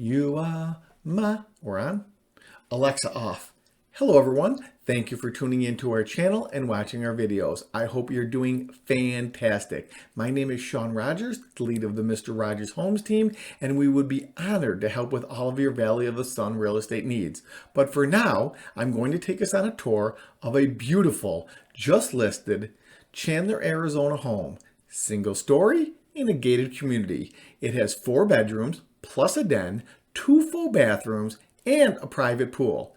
You are my, we're on. Alexa off. Hello everyone. Thank you for tuning into our channel and watching our videos. I hope you're doing fantastic. My name is Shawn Rogers, the lead of the Mr. Rogers Homes team, and we would be honored to help with all of your Valley of the Sun real estate needs. But for now, I'm going to take us on a tour of a beautiful, just listed Chandler, Arizona home. Single story in a gated community. It has 4 bedrooms, plus a den, 2 full bathrooms, and a private pool.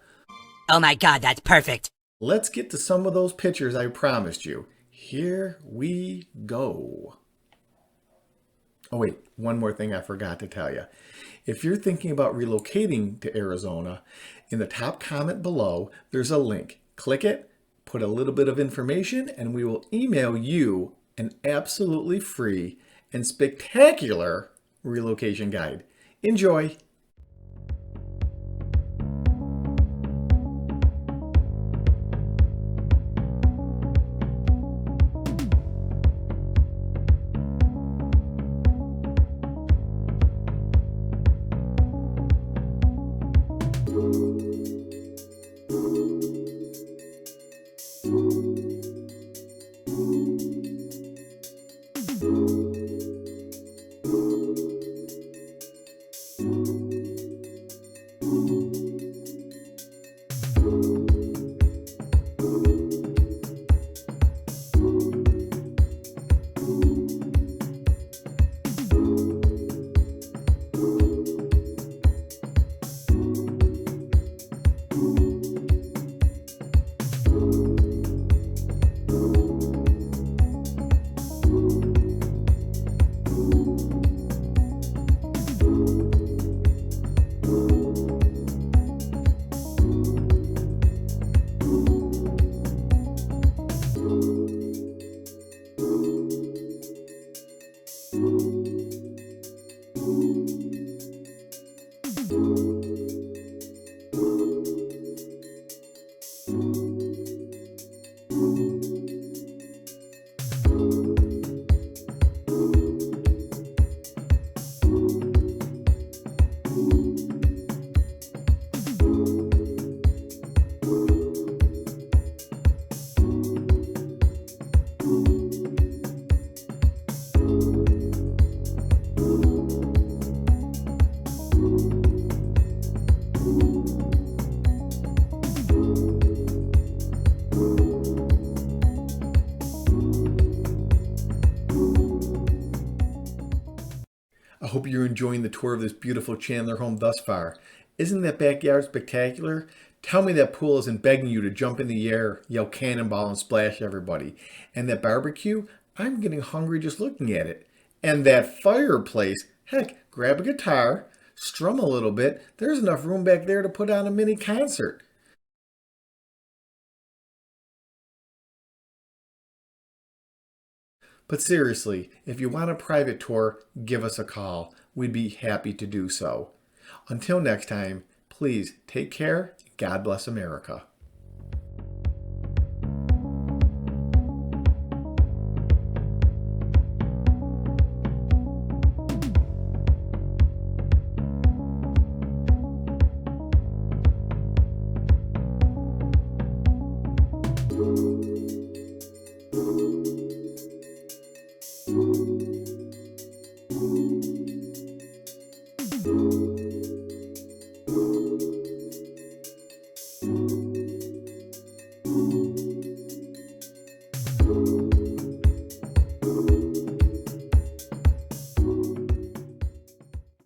Oh my god, that's perfect. Let's get to some of those pictures I promised you. Here we go. Oh wait, one more thing I forgot to tell you. If you're thinking about relocating to Arizona, in the top comment below, there's a link. Click it, put a little bit of information, and we will email you an absolutely free and spectacular relocation guide. Enjoy! I hope you're enjoying the tour of this beautiful Chandler home thus far. Isn't that backyard spectacular? Tell me that pool isn't begging you to jump in the air, yell cannonball, and splash everybody. And that barbecue? I'm getting hungry just looking at it. And that fireplace? Heck, grab a guitar, strum a little bit. There's enough room back there to put on a mini concert. But seriously, if you want a private tour, give us a call. We'd be happy to do so. Until next time, please take care. God bless America.